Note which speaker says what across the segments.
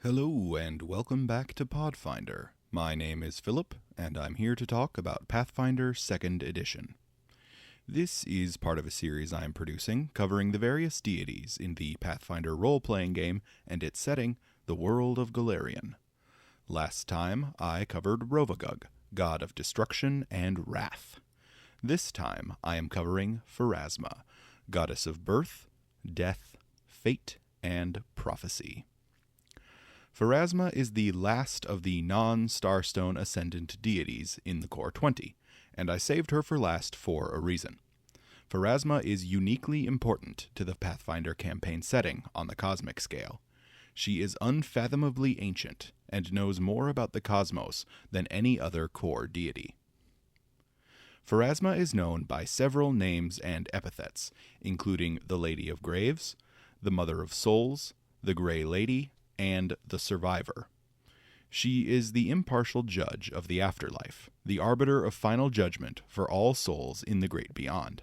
Speaker 1: Hello and welcome back to Pathfinder. My name is Philip, and I'm here to talk about Pathfinder 2nd Edition. This is part of a series I am producing covering the various deities in the Pathfinder role-playing game and its setting, the world of Golarion. Last time, I covered Rovagug, god of destruction and wrath. This time, I am covering Pharasma, goddess of birth, death, fate, and prophecy. Pharasma is the last of the non-starstone ascendant deities in the Core 20, and I saved her for last for a reason. Pharasma is uniquely important to the Pathfinder campaign setting on the cosmic scale. She is unfathomably ancient, and knows more about the cosmos than any other core deity. Pharasma is known by several names and epithets, including the Lady of Graves, the Mother of Souls, the Grey Lady, and the Survivor. She is the impartial judge of the afterlife, the arbiter of final judgment for all souls in the great beyond.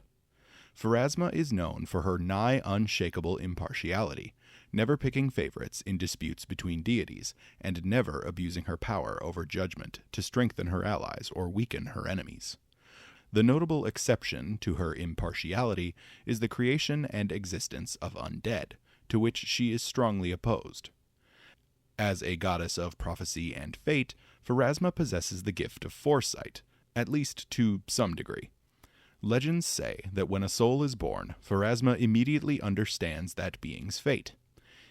Speaker 1: Pharasma is known for her nigh unshakable impartiality, never picking favorites in disputes between deities, and never abusing her power over judgment to strengthen her allies or weaken her enemies. The notable exception to her impartiality is the creation and existence of undead, to which she is strongly opposed. As a goddess of prophecy and fate, Pharasma possesses the gift of foresight, at least to some degree. Legends say that when a soul is born, Pharasma immediately understands that being's fate.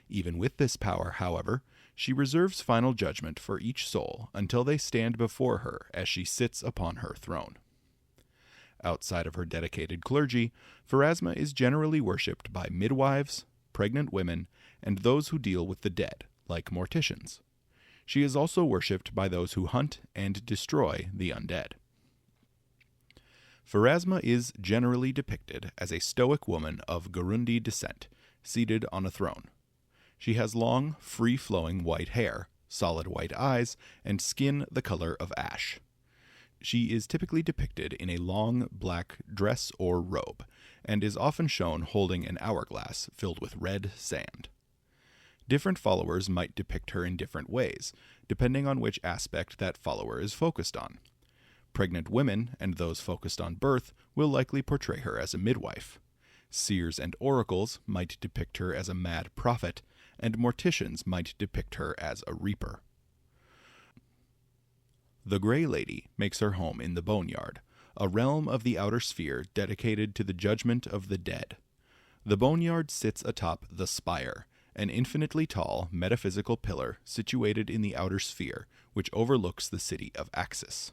Speaker 1: Even with this power, however, she reserves final judgment for each soul until they stand before her as she sits upon her throne. Outside of her dedicated clergy, Pharasma is generally worshipped by midwives, pregnant women, and those who deal with the dead, like morticians. She is also worshipped by those who hunt and destroy the undead. Pharasma is generally depicted as a stoic woman of Gurundi descent, seated on a throne. She has long, free-flowing white hair, solid white eyes, and skin the color of ash. She is typically depicted in a long black dress or robe, and is often shown holding an hourglass filled with red sand. Different followers might depict her in different ways, depending on which aspect that follower is focused on. Pregnant women and those focused on birth will likely portray her as a midwife. Seers and oracles might depict her as a mad prophet, and morticians might depict her as a reaper. The Grey Lady makes her home in the Boneyard, a realm of the outer sphere dedicated to the judgment of the dead. The Boneyard sits atop the Spire, an infinitely tall, metaphysical pillar situated in the outer sphere, which overlooks the city of Axis.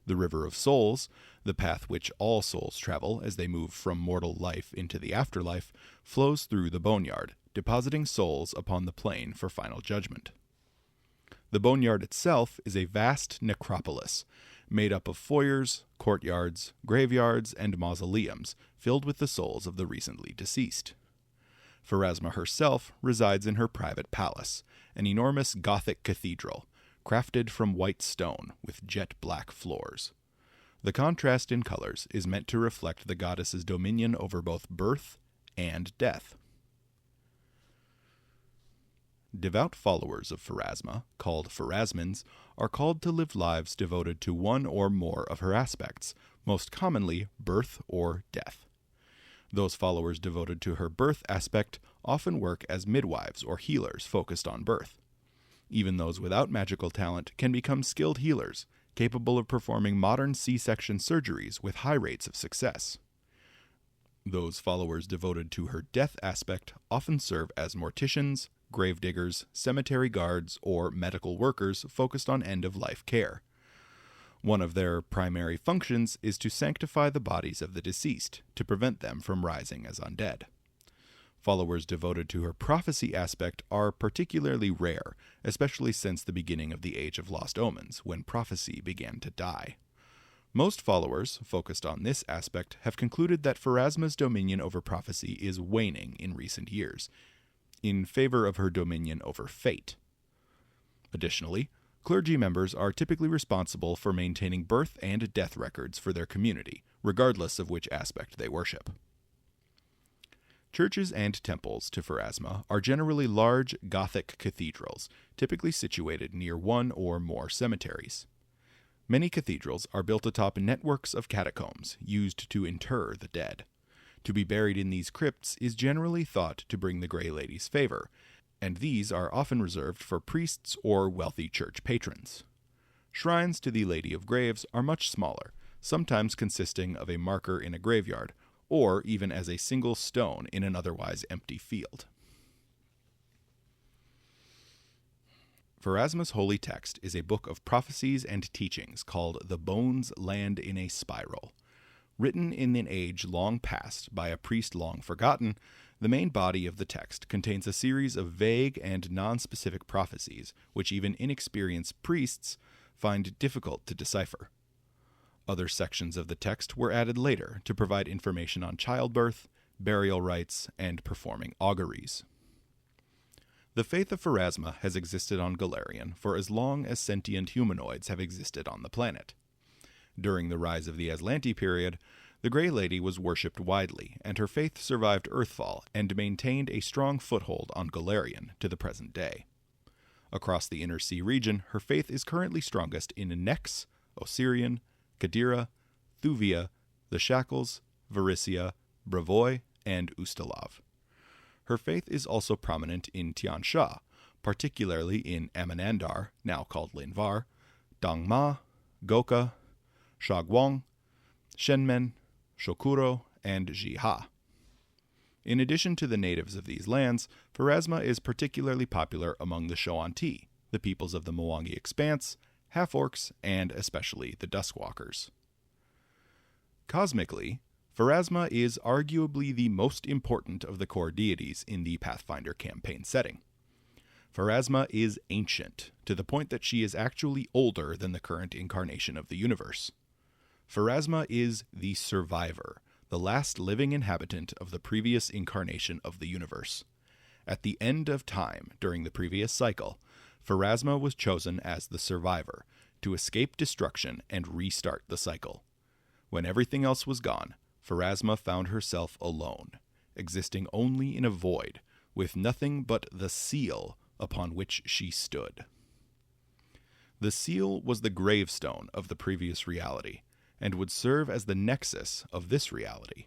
Speaker 1: The River of Souls, the path which all souls travel as they move from mortal life into the afterlife, flows through the Boneyard, depositing souls upon the plane for final judgment. The Boneyard itself is a vast necropolis, made up of foyers, courtyards, graveyards, and mausoleums, filled with the souls of the recently deceased. Pharasma herself resides in her private palace, an enormous Gothic cathedral, crafted from white stone with jet-black floors. The contrast in colors is meant to reflect the goddess's dominion over both birth and death. Devout followers of Pharasma, called Pharasmans, are called to live lives devoted to one or more of her aspects, most commonly birth or death. Those followers devoted to her birth aspect often work as midwives or healers focused on birth. Even those without magical talent can become skilled healers, capable of performing modern C-section surgeries with high rates of success. Those followers devoted to her death aspect often serve as morticians, gravediggers, cemetery guards, or medical workers focused on end-of-life care. One of their primary functions is to sanctify the bodies of the deceased, to prevent them from rising as undead. Followers devoted to her prophecy aspect are particularly rare, especially since the beginning of the Age of Lost Omens, when prophecy began to die. Most followers, focused on this aspect, have concluded that Pharasma's dominion over prophecy is waning in recent years, in favor of her dominion over fate. Additionally, clergy members are typically responsible for maintaining birth and death records for their community, regardless of which aspect they worship. Churches and temples to Pharasma are generally large Gothic cathedrals, typically situated near one or more cemeteries. Many cathedrals are built atop networks of catacombs used to inter the dead. To be buried in these crypts is generally thought to bring the Grey Lady's favor, and these are often reserved for priests or wealthy church patrons. Shrines to the Lady of Graves are much smaller, sometimes consisting of a marker in a graveyard, or even as a single stone in an otherwise empty field. Pharasma's holy text is a book of prophecies and teachings called The Bones Land in a Spiral. Written in an age long past by a priest long forgotten, the main body of the text contains a series of vague and non-specific prophecies which even inexperienced priests find difficult to decipher. Other sections of the text were added later to provide information on childbirth, burial rites, and performing auguries. The faith of Pharasma has existed on Golarion for as long as sentient humanoids have existed on the planet. During the rise of the Aslanti period, the Grey Lady was worshipped widely, and her faith survived Earthfall and maintained a strong foothold on Golarion to the present day. Across the Inner Sea region, her faith is currently strongest in Nex, Osirian, Kadira, Thuvia, the Shackles, Varisia, Bravoy, and Ustalav. Her faith is also prominent in Tian Sha, particularly in Amanandar, now called Linvar, Dangma, Goka, Shaguang, Shenmen, Shokuro, and Jiha. In addition to the natives of these lands, Pharasma is particularly popular among the Shoanti, the peoples of the Mwangi Expanse, half-orcs, and especially the Duskwalkers. Cosmically, Pharasma is arguably the most important of the core deities in the Pathfinder campaign setting. Pharasma is ancient, to the point that she is actually older than the current incarnation of the universe. Pharasma is the survivor, the last living inhabitant of the previous incarnation of the universe. At the end of time, during the previous cycle, Pharasma was chosen as the survivor, to escape destruction and restart the cycle. When everything else was gone, Pharasma found herself alone, existing only in a void, with nothing but the seal upon which she stood. The seal was the gravestone of the previous reality, and would serve as the nexus of this reality.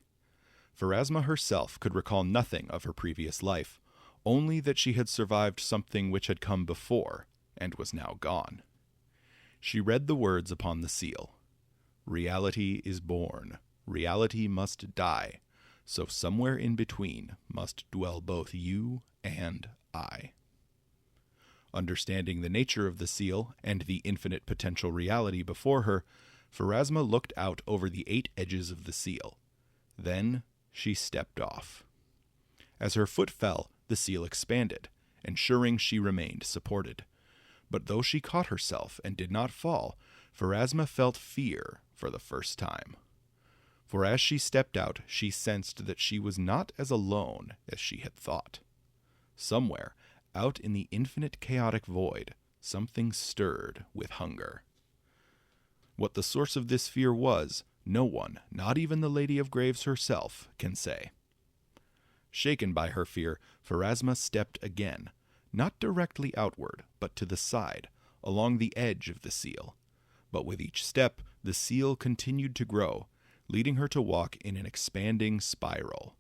Speaker 1: Pharasma herself could recall nothing of her previous life, only that she had survived something which had come before, and was now gone. She read the words upon the seal. Reality is born, reality must die, so somewhere in between must dwell both you and I. Understanding the nature of the seal and the infinite potential reality before her, Pharasma looked out over the 8 edges of the seal. Then she stepped off. As her foot fell, the seal expanded, ensuring she remained supported. But though she caught herself and did not fall, Pharasma felt fear for the first time. For as she stepped out, she sensed that she was not as alone as she had thought. Somewhere, out in the infinite chaotic void, something stirred with hunger. What the source of this fear was, no one, not even the Lady of Graves herself, can say. Shaken by her fear, Pharasma stepped again, not directly outward, but to the side, along the edge of the seal. But with each step, the seal continued to grow, leading her to walk in an expanding spiral.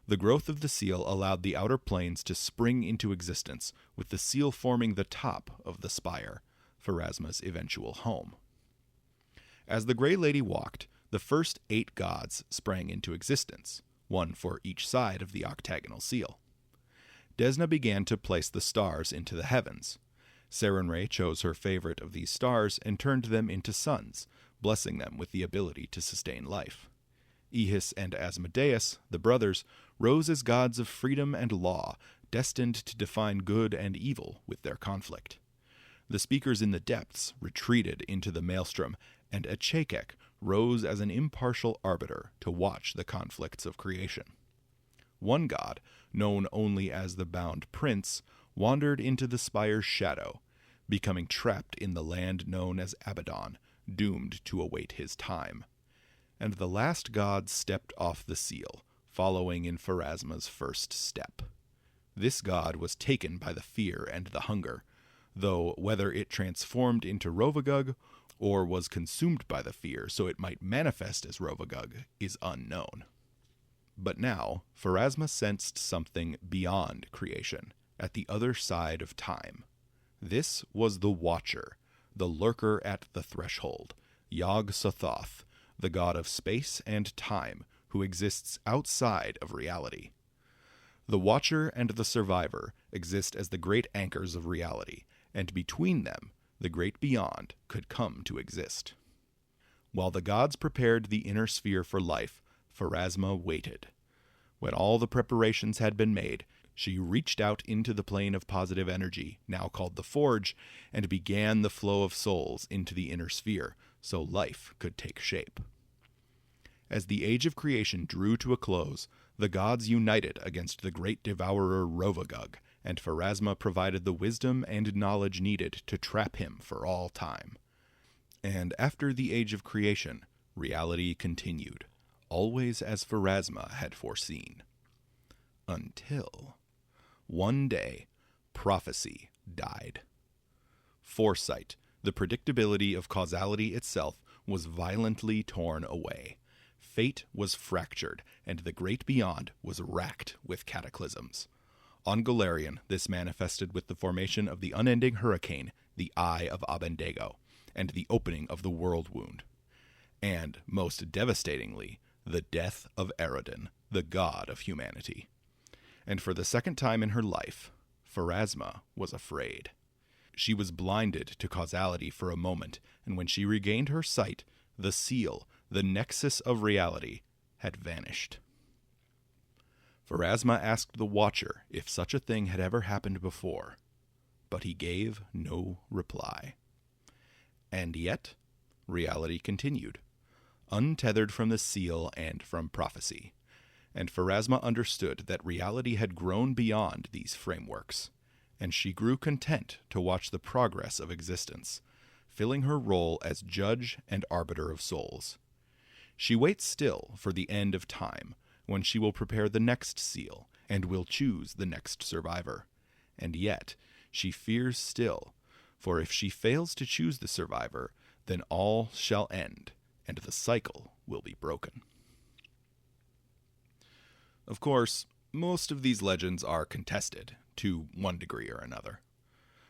Speaker 1: The growth of the seal allowed the outer planes to spring into existence, with the seal forming the top of the spire, Pharasma's eventual home. As the Grey Lady walked, the first 8 gods sprang into existence, one for each side of the octagonal seal. Desna began to place the stars into the heavens. Sarenrae chose her favorite of these stars and turned them into suns, blessing them with the ability to sustain life. Ehis and Asmodeus, the brothers, rose as gods of freedom and law, destined to define good and evil with their conflict. The speakers in the depths retreated into the maelstrom, and Echekek rose as an impartial arbiter to watch the conflicts of creation. One god, known only as the Bound Prince, wandered into the spire's shadow, becoming trapped in the land known as Abaddon, doomed to await his time. And the last god stepped off the seal, following in Pharasma's first step. This god was taken by the fear and the hunger, though whether it transformed into Rovagug or was consumed by the fear so it might manifest as Rovagug is unknown. But now, Pharasma sensed something beyond creation, at the other side of time. This was the Watcher, the lurker at the threshold, Yog-Sothoth, the god of space and time, who exists outside of reality. The Watcher and the Survivor exist as the great anchors of reality, and between them, the great beyond could come to exist. While the gods prepared the inner sphere for life, Pharasma waited. When all the preparations had been made, she reached out into the plane of positive energy, now called the Forge, and began the flow of souls into the inner sphere, so life could take shape. As the age of creation drew to a close, the gods united against the great devourer Rovagug, and Pharasma provided the wisdom and knowledge needed to trap him for all time. And after the age of creation, reality continued, always as Pharasma had foreseen. Until one day, prophecy died. Foresight, the predictability of causality itself, was violently torn away. Fate was fractured, and the great beyond was racked with cataclysms. On Golarion, this manifested with the formation of the unending hurricane, the Eye of Abendago, and the opening of the World Wound. And, most devastatingly, the death of Eredin, the god of humanity. And for the second time in her life, Pharasma was afraid. She was blinded to causality for a moment, and when she regained her sight, the seal, the nexus of reality, had vanished. Pharasma asked the Watcher if such a thing had ever happened before, but he gave no reply. And yet, reality continued, untethered from the seal and from prophecy, and Pharasma understood that reality had grown beyond these frameworks, and she grew content to watch the progress of existence, filling her role as judge and arbiter of souls. She waits still for the end of time, when she will prepare the next seal, and will choose the next survivor. And yet, she fears still, for if she fails to choose the survivor, then all shall end, and the cycle will be broken. Of course, most of these legends are contested, to one degree or another.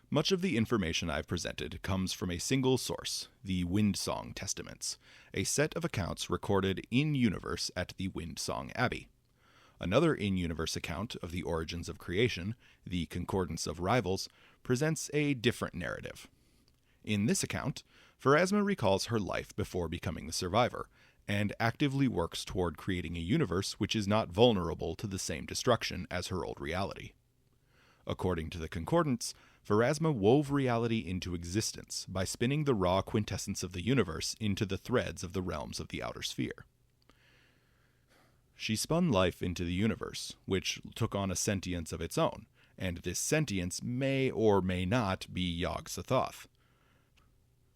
Speaker 1: Much of the information I've presented comes from a single source, the Windsong Testaments, a set of accounts recorded in-universe at the Windsong Abbey. Another in-universe account of the origins of creation, the Concordance of Rivals, presents a different narrative. In this account, Pharasma recalls her life before becoming the survivor, and actively works toward creating a universe which is not vulnerable to the same destruction as her old reality. According to the Concordance, Pharasma wove reality into existence by spinning the raw quintessence of the universe into the threads of the realms of the outer sphere. She spun life into the universe, which took on a sentience of its own, and this sentience may or may not be Yog-Sothoth.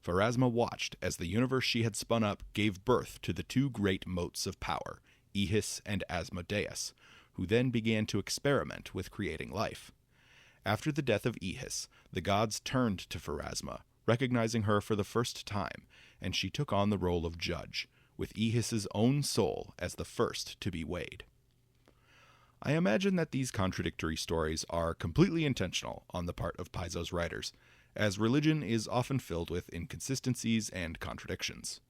Speaker 1: Pharasma watched as the universe she had spun up gave birth to the two great motes of power, Ehis and Asmodeus, who then began to experiment with creating life. After the death of Ehis, the gods turned to Pharasma, recognizing her for the first time, and she took on the role of judge, with Ehis's own soul as the first to be weighed. I imagine that these contradictory stories are completely intentional on the part of Paizo's writers, as religion is often filled with inconsistencies and contradictions.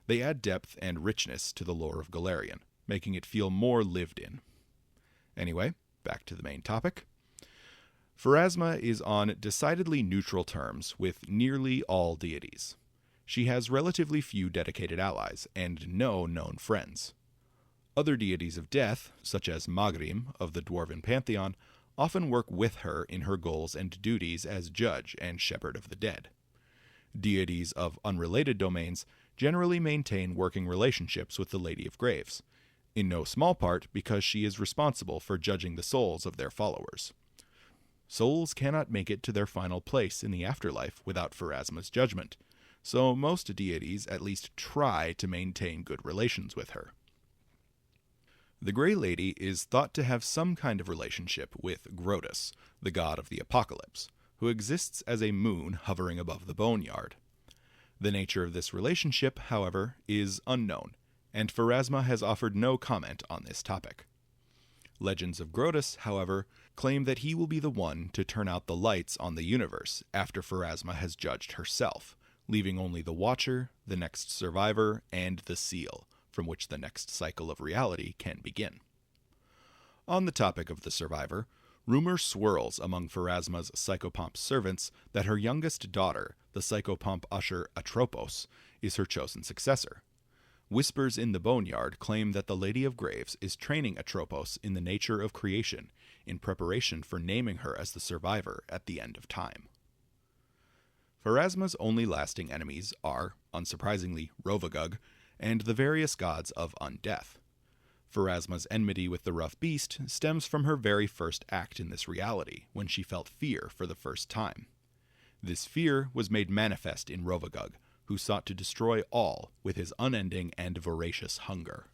Speaker 1: They add depth and richness to the lore of Golarion, making it feel more lived in. Anyway, back to the main topic. Pharasma is on decidedly neutral terms with nearly all deities. She has relatively few dedicated allies, and no known friends. Other deities of death, such as Magrim of the Dwarven Pantheon, often work with her in her goals and duties as judge and shepherd of the dead. Deities of unrelated domains generally maintain working relationships with the Lady of Graves, in no small part because she is responsible for judging the souls of their followers. Souls cannot make it to their final place in the afterlife without Pharasma's judgment, so most deities at least try to maintain good relations with her. The Grey Lady is thought to have some kind of relationship with Grotus, the god of the apocalypse, who exists as a moon hovering above the boneyard. The nature of this relationship, however, is unknown, and Pharasma has offered no comment on this topic. Legends of Grotus, however, claim that he will be the one to turn out the lights on the universe after Pharasma has judged herself, leaving only the Watcher, the next survivor, and the Seal, from which the next cycle of reality can begin. On the topic of the survivor, rumor swirls among Pharasma's psychopomp servants that her youngest daughter, the psychopomp usher Atropos, is her chosen successor. Whispers in the Boneyard claim that the Lady of Graves is training Atropos in the nature of creation in preparation for naming her as the survivor at the end of time. Pharasma's only lasting enemies are, unsurprisingly, Rovagug and the various gods of undeath. Pharasma's enmity with the rough beast stems from her very first act in this reality, when she felt fear for the first time. This fear was made manifest in Rovagug, who sought to destroy all with his unending and voracious hunger.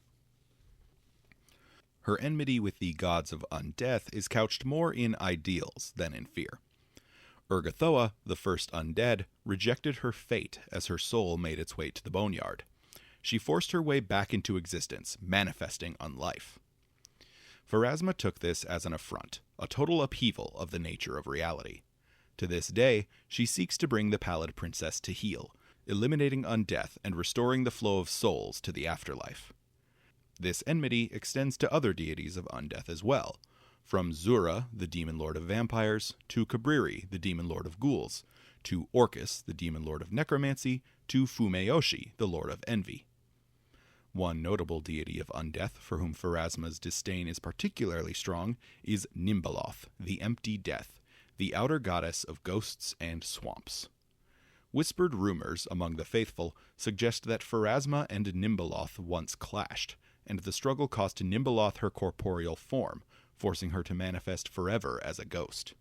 Speaker 1: Her enmity with the gods of undeath is couched more in ideals than in fear. Urgathoa, the first undead, rejected her fate as her soul made its way to the boneyard. She forced her way back into existence, manifesting unlife. Pharasma took this as an affront, a total upheaval of the nature of reality. To this day, she seeks to bring the Pallid Princess to heel, eliminating undeath and restoring the flow of souls to the afterlife. This enmity extends to other deities of undeath as well, from Zura, the demon lord of vampires, to Cabriri, the demon lord of ghouls, to Orcus, the demon lord of necromancy, to Fumeyoshi, the lord of envy. One notable deity of undeath for whom Pharasma's disdain is particularly strong is Nimbaloth, the empty death, the outer goddess of ghosts and swamps. Whispered rumors among the faithful suggest that Pharasma and Nimbaloth once clashed, and the struggle cost Nimbaloth her corporeal form, forcing her to manifest forever as a ghost.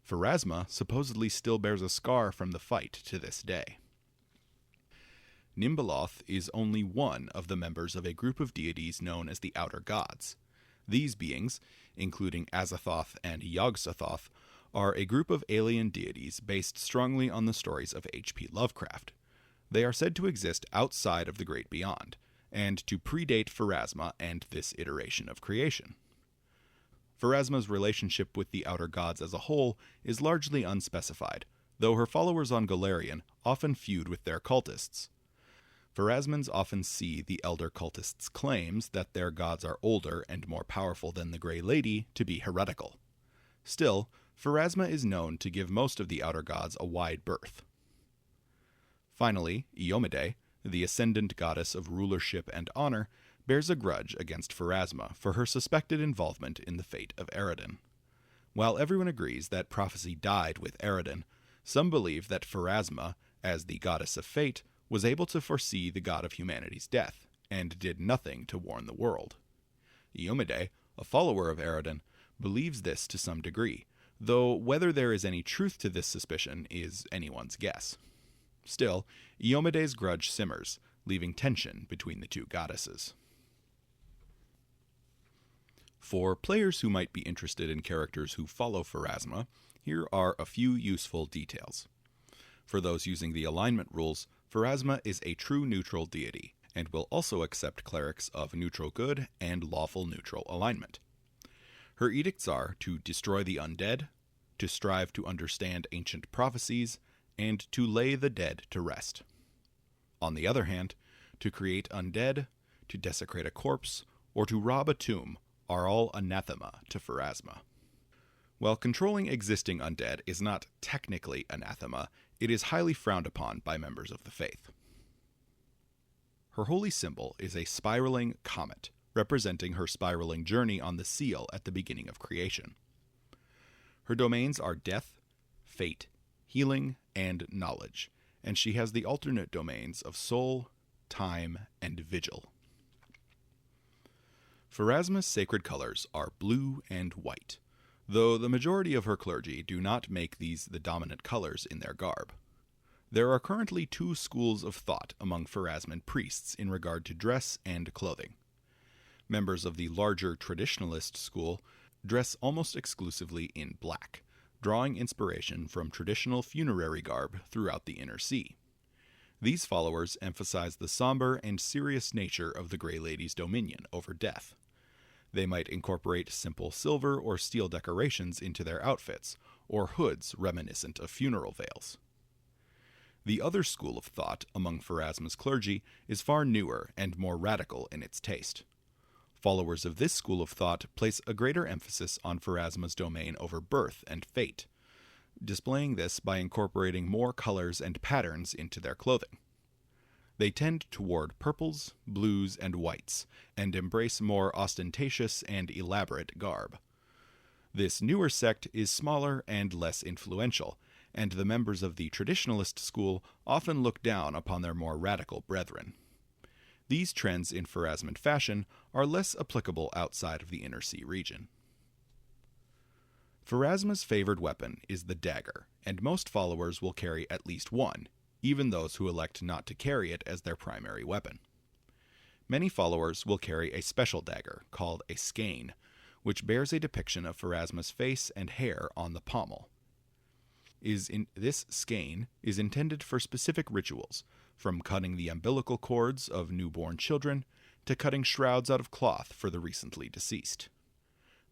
Speaker 1: Pharasma supposedly still bears a scar from the fight to this day. Nimbaloth is only one of the members of a group of deities known as the Outer Gods. These beings, including Azathoth and Yog-Sothoth, are a group of alien deities based strongly on the stories of H.P. Lovecraft. They are said to exist outside of the Great Beyond, and to predate Pharasma and this iteration of creation. Pharasma's relationship with the Outer Gods as a whole is largely unspecified, though her followers on Golarion often feud with their cultists. Pharasmans often see the elder cultists' claims that their gods are older and more powerful than the Grey Lady to be heretical. Still, Pharasma is known to give most of the Outer Gods a wide berth. Finally, Iomedae, the ascendant goddess of rulership and honor, bears a grudge against Pharasma for her suspected involvement in the fate of Eredin. While everyone agrees that prophecy died with Eredin, some believe that Pharasma, as the goddess of fate, was able to foresee the god of humanity's death, and did nothing to warn the world. Iomedae, a follower of Eredin, believes this to some degree, though whether there is any truth to this suspicion is anyone's guess. Still, Iomedae's grudge simmers, leaving tension between the two goddesses. For players who might be interested in characters who follow Pharasma, here are a few useful details. For those using the alignment rules, Pharasma is a true neutral deity, and will also accept clerics of neutral good and lawful neutral alignment. Her edicts are to destroy the undead, to strive to understand ancient prophecies, and to lay the dead to rest. On the other hand, to create undead, to desecrate a corpse, or to rob a tomb are all anathema to Pharasma. While controlling existing undead is not technically anathema, it is highly frowned upon by members of the faith. Her holy symbol is a spiraling comet, representing her spiraling journey on the seal at the beginning of creation. Her domains are death, fate, healing, and knowledge, and she has the alternate domains of soul, time, and vigil. Pharasma's sacred colors are blue and white, though the majority of her clergy do not make these the dominant colors in their garb. There are currently two schools of thought among Pharasman priests in regard to dress and clothing. Members of the larger traditionalist school dress almost exclusively in black, drawing inspiration from traditional funerary garb throughout the Inner Sea. These followers emphasize the somber and serious nature of the Grey Lady's dominion over death. They might incorporate simple silver or steel decorations into their outfits, or hoods reminiscent of funeral veils. The other school of thought among Pharasma's clergy is far newer and more radical in its taste. Followers of this school of thought place a greater emphasis on Pharasma's domain over birth and fate, displaying this by incorporating more colors and patterns into their clothing. They tend toward purples, blues, and whites, and embrace more ostentatious and elaborate garb. This newer sect is smaller and less influential, and the members of the traditionalist school often look down upon their more radical brethren. These trends in Pharasman fashion are less applicable outside of the Inner Sea region. Pharasma's favored weapon is the dagger, and most followers will carry at least one, even those who elect not to carry it as their primary weapon. Many followers will carry a special dagger, called a skein, which bears a depiction of Pharasma's face and hair on the pommel. This skein is intended for specific rituals, from cutting the umbilical cords of newborn children to cutting shrouds out of cloth for the recently deceased.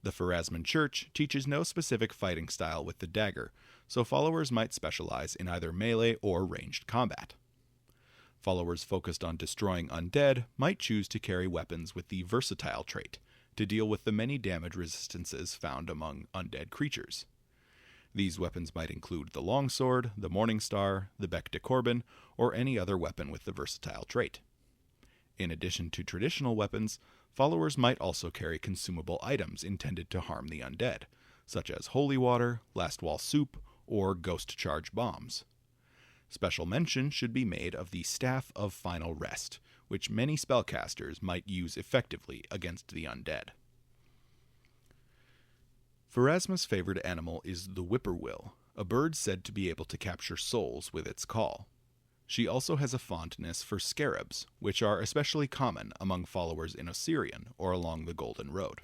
Speaker 1: The Pharasman Church teaches no specific fighting style with the dagger, so followers might specialize in either melee or ranged combat. Followers focused on destroying undead might choose to carry weapons with the versatile trait, to deal with the many damage resistances found among undead creatures. These weapons might include the longsword, the morningstar, the bec de corbin, or any other weapon with the versatile trait. In addition to traditional weapons, followers might also carry consumable items intended to harm the undead, such as holy water, last wall soup, or ghost charge bombs. Special mention should be made of the Staff of Final Rest, which many spellcasters might use effectively against the undead. Pharasma's favored animal is the whippoorwill, a bird said to be able to capture souls with its call. She also has a fondness for scarabs, which are especially common among followers in Osirian or along the Golden Road.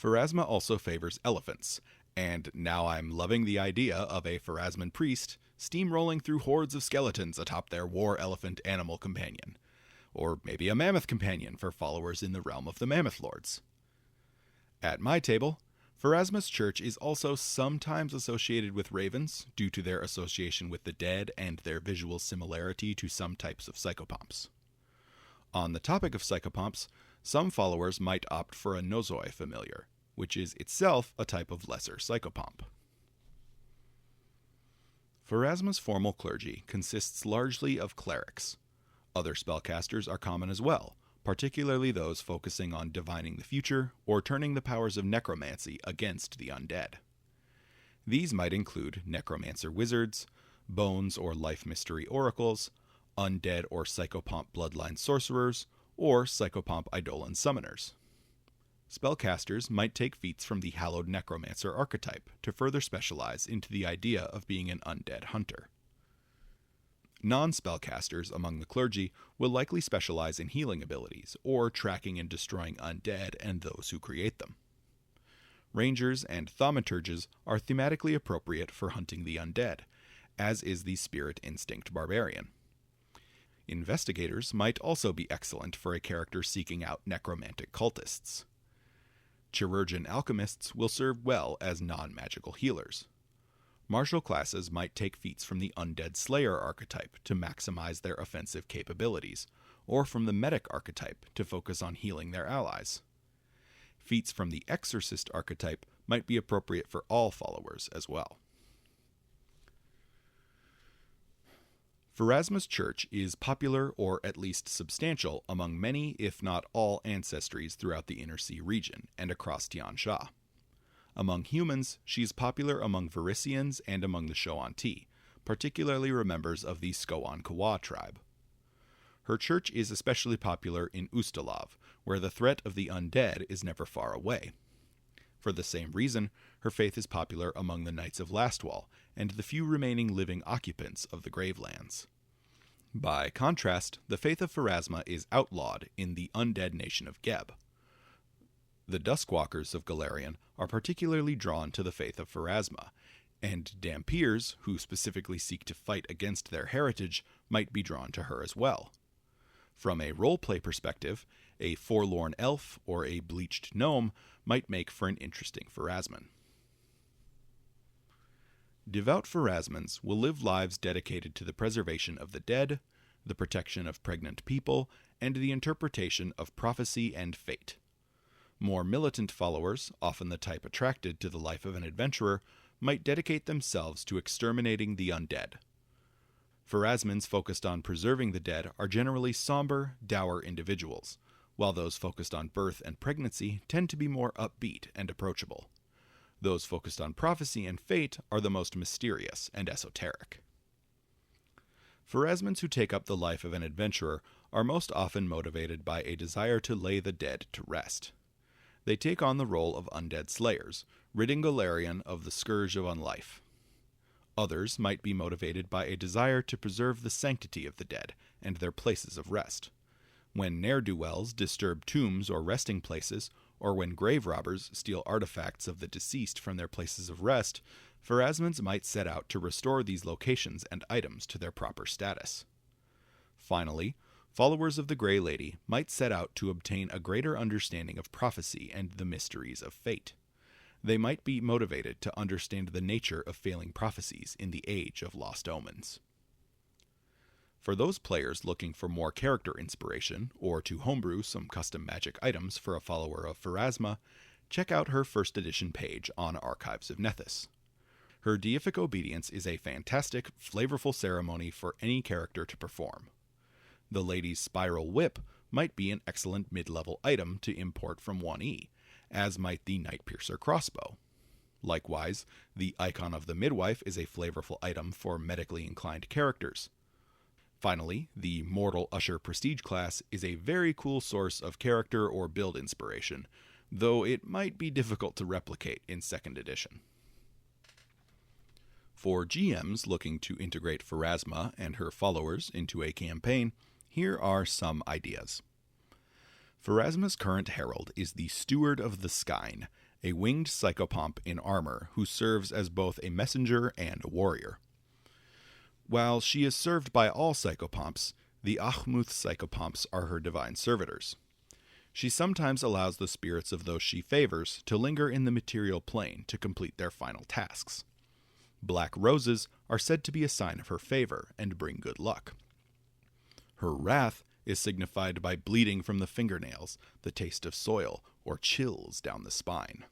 Speaker 1: Pharasma also favors elephants, and now I'm loving the idea of a Pharasman priest steamrolling through hordes of skeletons atop their war elephant animal companion, or maybe a mammoth companion for followers in the realm of the Mammoth Lords. At my table, Pharasma's church is also sometimes associated with ravens due to their association with the dead and their visual similarity to some types of psychopomps. On the topic of psychopomps, some followers might opt for a Nozoi familiar, which is itself a type of lesser psychopomp. Pharasma's formal clergy consists largely of clerics. Other spellcasters are common as well, particularly those focusing on divining the future or turning the powers of necromancy against the undead. These might include necromancer wizards, bones or life mystery oracles, undead or psychopomp bloodline sorcerers, or psychopomp eidolon summoners. Spellcasters might take feats from the hallowed necromancer archetype to further specialize into the idea of being an undead hunter. Non-spellcasters among the clergy will likely specialize in healing abilities, or tracking and destroying undead and those who create them. Rangers and thaumaturges are thematically appropriate for hunting the undead, as is the spirit instinct barbarian. Investigators might also be excellent for a character seeking out necromantic cultists. Chirurgeon alchemists will serve well as non-magical healers. Martial classes might take feats from the Undead Slayer archetype to maximize their offensive capabilities, or from the Medic archetype to focus on healing their allies. Feats from the Exorcist archetype might be appropriate for all followers as well. Pharasma's church is popular or at least substantial among many, if not all, ancestries throughout the Inner Sea region and across Tian Sha. Among humans, she is popular among Varisians and among the Shoan-Ti, particularly members of the Skoan-Kawa tribe. Her church is especially popular in Ustalav, where the threat of the undead is never far away. For the same reason, her faith is popular among the Knights of Lastwall and the few remaining living occupants of the Gravelands. By contrast, the faith of Pharasma is outlawed in the undead nation of Geb. The Duskwalkers of Golarion are particularly drawn to the faith of Pharasma, and Dhampirs, who specifically seek to fight against their heritage, might be drawn to her as well. From a roleplay perspective, a forlorn elf or a bleached gnome might make for an interesting Pharasman. Devout Pharasmans will live lives dedicated to the preservation of the dead, the protection of pregnant people, and the interpretation of prophecy and fate. More militant followers, often the type attracted to the life of an adventurer, might dedicate themselves to exterminating the undead. Pharasmans focused on preserving the dead are generally somber, dour individuals, while those focused on birth and pregnancy tend to be more upbeat and approachable. Those focused on prophecy and fate are the most mysterious and esoteric. Pharasmans who take up the life of an adventurer are most often motivated by a desire to lay the dead to rest. They take on the role of undead slayers, ridding Golarion of the scourge of unlife. Others might be motivated by a desire to preserve the sanctity of the dead and their places of rest. When ne'er-do-wells disturb tombs or resting places, or when grave robbers steal artifacts of the deceased from their places of rest, Pharasmans might set out to restore these locations and items to their proper status. Finally, followers of the Grey Lady might set out to obtain a greater understanding of prophecy and the mysteries of fate. They might be motivated to understand the nature of failing prophecies in the Age of Lost Omens. For those players looking for more character inspiration, or to homebrew some custom magic items for a follower of Pharasma, check out her 1st edition page on Archives of Nethys. Her deific obedience is a fantastic, flavorful ceremony for any character to perform. The Lady's Spiral Whip might be an excellent mid-level item to import from 1E, as might the Nightpiercer crossbow. Likewise, the Icon of the Midwife is a flavorful item for medically inclined characters. Finally, the Mortal Usher Prestige class is a very cool source of character or build inspiration, though it might be difficult to replicate in 2nd edition. For GMs looking to integrate Pharasma and her followers into a campaign, here are some ideas. Pharasma's current herald is the Steward of the Skyne, a winged psychopomp in armor who serves as both a messenger and a warrior. While she is served by all psychopomps, the Achmuth psychopomps are her divine servitors. She sometimes allows the spirits of those she favors to linger in the material plane to complete their final tasks. Black roses are said to be a sign of her favor and bring good luck. Her wrath is signified by bleeding from the fingernails, the taste of soil, or chills down the spine.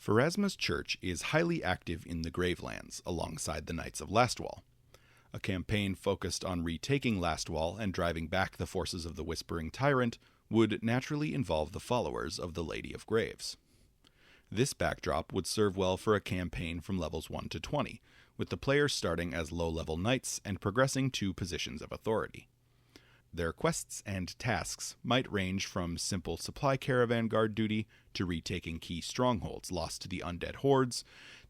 Speaker 1: Pharasma's church is highly active in the Gravelands alongside the Knights of Lastwall. A campaign focused on retaking Lastwall and driving back the forces of the Whispering Tyrant would naturally involve the followers of the Lady of Graves. This backdrop would serve well for a campaign from levels 1 to 20, with the players starting as low-level knights and progressing to positions of authority. Their quests and tasks might range from simple supply caravan guard duty to retaking key strongholds lost to the undead hordes,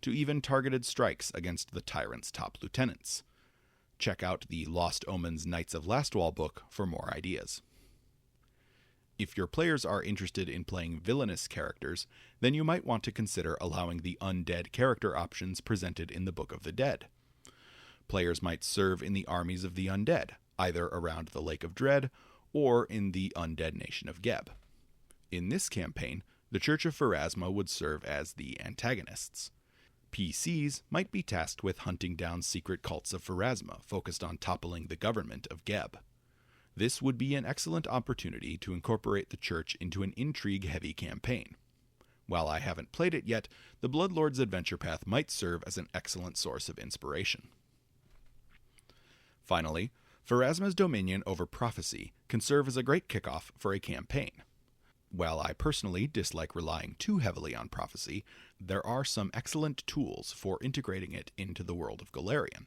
Speaker 1: to even targeted strikes against the tyrant's top lieutenants. Check out the Lost Omens Knights of Lastwall book for more ideas. If your players are interested in playing villainous characters, then you might want to consider allowing the undead character options presented in the Book of the Dead. Players might serve in the armies of the undead, either around the Lake of Dread or in the undead nation of Geb. In this campaign, the Church of Pharasma would serve as the antagonists. PCs might be tasked with hunting down secret cults of Pharasma focused on toppling the government of Geb. This would be an excellent opportunity to incorporate the Church into an intrigue-heavy campaign. While I haven't played it yet, the Bloodlord's adventure path might serve as an excellent source of inspiration. Finally, Pharasma's dominion over prophecy can serve as a great kickoff for a campaign. While I personally dislike relying too heavily on prophecy, there are some excellent tools for integrating it into the world of Golarion.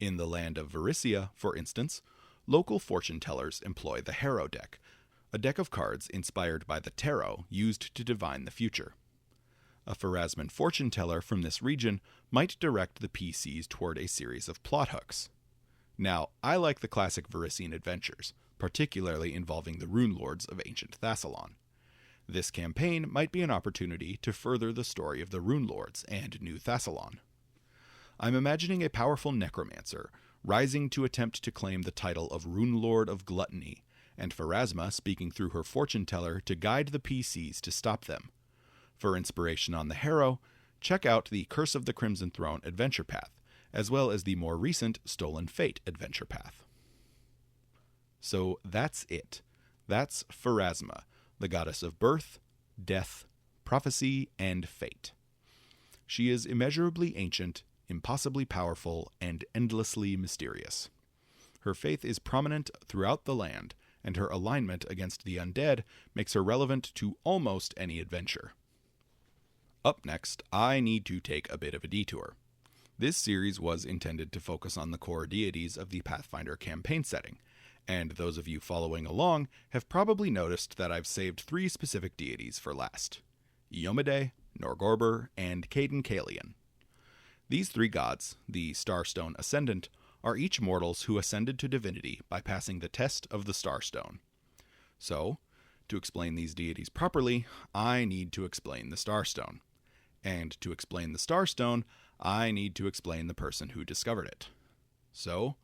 Speaker 1: In the land of Varisia, for instance, local fortune tellers employ the Harrow deck, a deck of cards inspired by the tarot used to divine the future. A Pharasman fortune teller from this region might direct the PCs toward a series of plot hooks. Now, I like the classic Varisian adventures, particularly involving the Rune Lords of ancient Thassalon. This campaign might be an opportunity to further the story of the Rune Lords and New Thassalon. I'm imagining a powerful necromancer rising to attempt to claim the title of Rune Lord of Gluttony, and Pharasma speaking through her fortune teller to guide the PCs to stop them. For inspiration on the Harrow, check out the Curse of the Crimson Throne adventure path, as well as the more recent Stolen Fate adventure path. So that's it. That's Pharasma, the goddess of birth, death, prophecy, and fate. She is immeasurably ancient, impossibly powerful, and endlessly mysterious. Her faith is prominent throughout the land, and her alignment against the undead makes her relevant to almost any adventure. Up next, I need to take a bit of a detour. This series was intended to focus on the core deities of the Pathfinder campaign setting, and those of you following along have probably noticed that I've saved 3 specific deities for last: Iomedae, Norgorber, and Caden Kalian. These 3 gods, the Starstone Ascendant, are each mortals who ascended to divinity by passing the test of the Starstone. So, to explain these deities properly, I need to explain the Starstone. And to explain the Starstone, I need to explain the person who discovered it. So,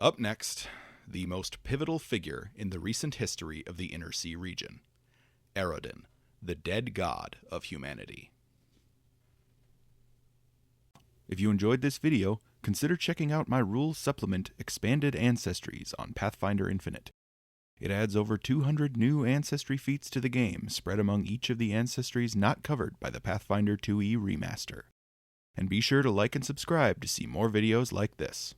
Speaker 1: up next, the most pivotal figure in the recent history of the Inner Sea region, Erodin, the dead god of humanity. If you enjoyed this video, consider checking out my rules supplement Expanded Ancestries on Pathfinder Infinite. It adds over 200 new ancestry feats to the game, spread among each of the ancestries not covered by the Pathfinder 2e remaster. And be sure to like and subscribe to see more videos like this.